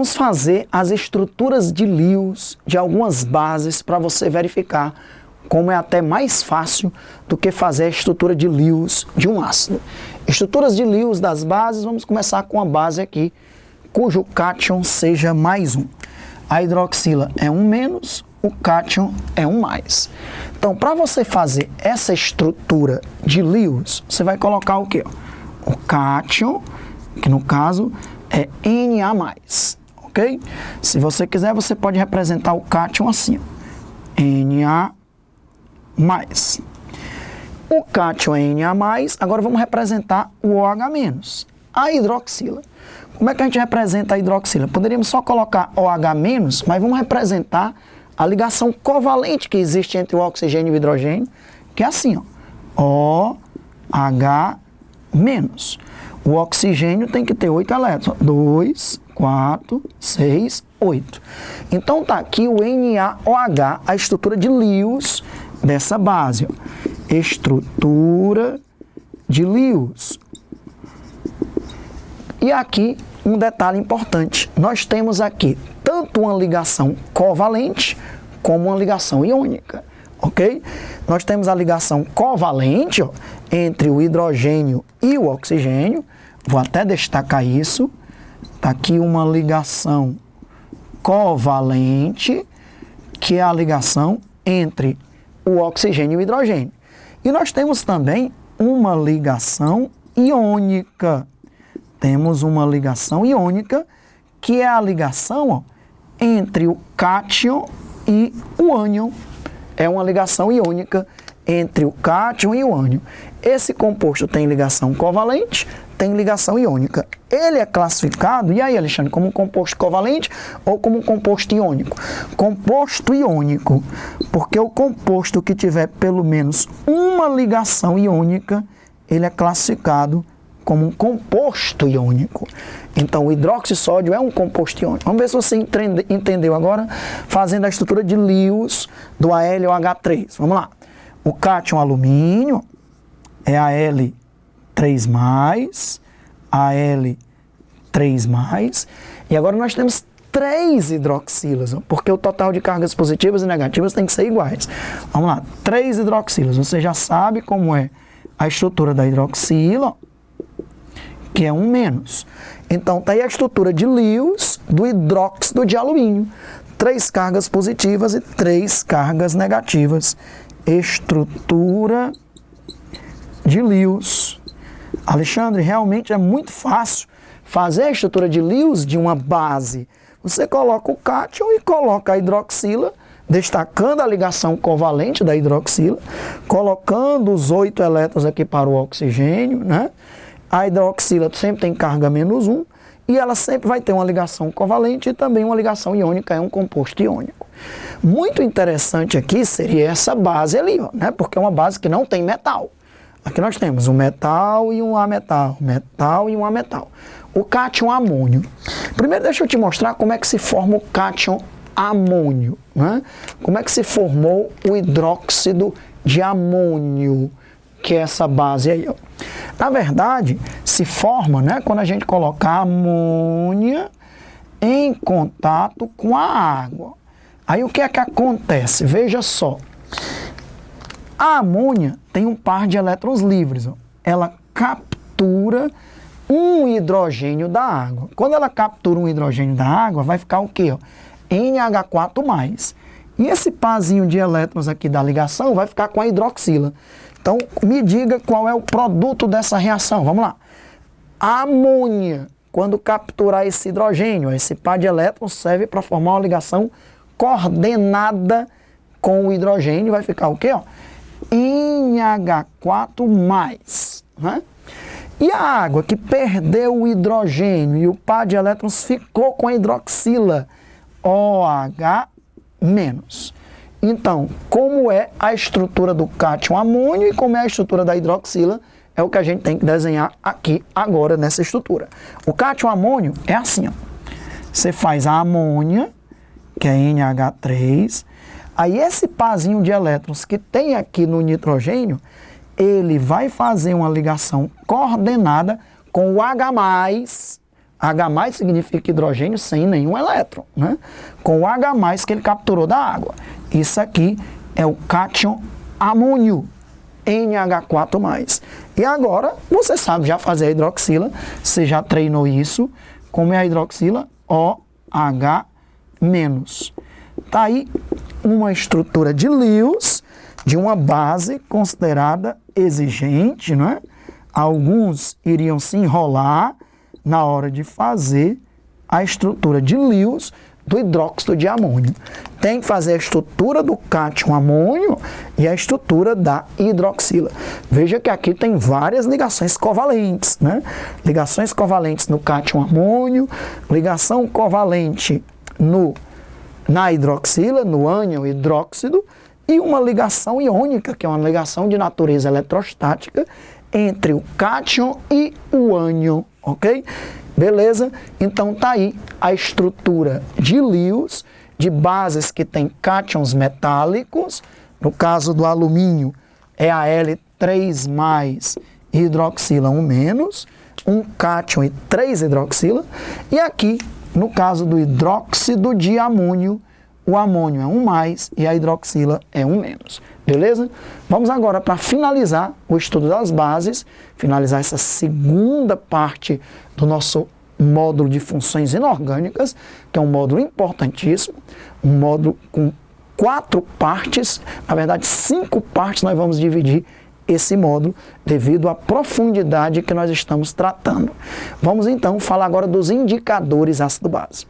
vamos fazer as estruturas de Lewis de algumas bases para você verificar como é até mais fácil do que fazer a estrutura de Lewis de um ácido. Estruturas de Lewis das bases, vamos começar com a base aqui, cujo cátion seja +1. A hidroxila é 1-, o cátion é 1+. Então, para você fazer essa estrutura de Lewis, você vai colocar o quê? O cátion, que no caso é Na+, ok? Se você quiser, você pode representar o cátion assim, ó, Na+. O cátion é Na+, agora vamos representar o OH-, a hidroxila. Como é que a gente representa a hidroxila? Poderíamos só colocar OH-, mas vamos representar a ligação covalente que existe entre o oxigênio e o hidrogênio, que é assim, ó, OH-. O oxigênio tem que ter 8 elétrons, 2, 4, 6, 8. Então tá aqui o NaOH, a estrutura de Lewis dessa base, ó. Estrutura de Lewis. E aqui um detalhe importante, nós temos aqui tanto uma ligação covalente como uma ligação iônica, ok? Nós temos a ligação covalente, ó, entre o hidrogênio e o oxigênio, vou até destacar isso, está aqui uma ligação covalente, que é a ligação entre o oxigênio e o hidrogênio. E nós temos também uma ligação iônica. Temos uma ligação iônica, que é a ligação, ó, entre o cátion e o ânion. É uma ligação iônica entre o cátion e o ânion. Esse composto tem ligação covalente, tem ligação iônica. Ele é classificado, e aí, Alexandre, como um composto covalente ou como um composto iônico? Composto iônico, porque o composto que tiver pelo menos uma ligação iônica, ele é classificado como um composto iônico. Então, o hidroxissódio é um composto iônico. Vamos ver se você entendeu agora, fazendo a estrutura de Lewis do AlOH3. Vamos lá. O cátion alumínio é Al3+, Al3+, e agora nós temos 3 hidroxilas, porque o total de cargas positivas e negativas tem que ser iguais. Vamos lá, 3 hidroxilas. Você já sabe como é a estrutura da hidroxila, que é 1-. Então, tá aí a estrutura de Lewis do hidróxido de alumínio. 3 cargas positivas e 3 cargas negativas. Estrutura de Lewis. Alexandre, realmente é muito fácil fazer a estrutura de Lewis de uma base. Você coloca o cátion e coloca a hidroxila, destacando a ligação covalente da hidroxila, colocando os 8 elétrons aqui para o oxigênio, né? A hidroxila sempre tem carga -1 e ela sempre vai ter uma ligação covalente e também uma ligação iônica, é um composto iônico. Muito interessante aqui seria essa base ali, ó, né? Porque é uma base que não tem metal. Aqui nós temos um metal e um ametal, metal e um ametal. O cátion amônio. Primeiro deixa eu te mostrar como é que se forma o cátion amônio, né? Como é que se formou o hidróxido de amônio, que é essa base aí, ó. Na verdade, se forma, né, quando a gente coloca a amônia em contato com a água. Aí o que é que acontece? Veja só. A amônia tem um par de elétrons livres, ó. Ela captura um hidrogênio da água. Quando ela captura um hidrogênio da água, vai ficar o quê? Ó? NH4+. E esse parzinho de elétrons aqui da ligação vai ficar com a hidroxila. Então, me diga qual é o produto dessa reação. Vamos lá. A amônia, quando capturar esse hidrogênio, esse par de elétrons serve para formar uma ligação coordenada com o hidrogênio. Vai ficar o quê? Ó? NH4+. Né? E a água que perdeu o hidrogênio e o par de elétrons ficou com a hidroxila, OH-. Então, como é a estrutura do cátion amônio e como é a estrutura da hidroxila, é o que a gente tem que desenhar aqui agora nessa estrutura. O cátion amônio é assim, ó. Você faz a amônia, que é NH3, aí esse parzinho de elétrons que tem aqui no nitrogênio, ele vai fazer uma ligação coordenada com o H+, H+ significa hidrogênio sem nenhum elétron, né? Com o H+ que ele capturou da água. Isso aqui é o cátion amônio, NH4+. E agora, você sabe já fazer a hidroxila, você já treinou isso, como é a hidroxila? OH-. Tá aí uma estrutura de Lewis, de uma base considerada exigente, né? Alguns iriam se enrolar na hora de fazer a estrutura de Lewis do hidróxido de amônio. Tem que fazer a estrutura do cátion amônio e a estrutura da hidroxila. Veja que aqui tem várias ligações covalentes, né? Ligações covalentes no cátion amônio, ligação covalente na hidroxila, no ânion hidróxido, e uma ligação iônica, que é uma ligação de natureza eletrostática entre o cátion e o ânion, ok? Beleza? Então tá aí a estrutura de Lewis, de bases que tem cátions metálicos. No caso do alumínio é a L3+, hidroxila 1-, um cátion e 3 hidroxila. E aqui, no caso do hidróxido de amônio, o amônio é 1+ e a hidroxila é 1-. Beleza? Vamos agora para finalizar o estudo das bases, finalizar essa segunda parte do nosso módulo de funções inorgânicas, que é um módulo importantíssimo, um módulo com 4 partes, na verdade 5 partes nós vamos dividir esse módulo devido à profundidade que nós estamos tratando. Vamos então falar agora dos indicadores ácido-base.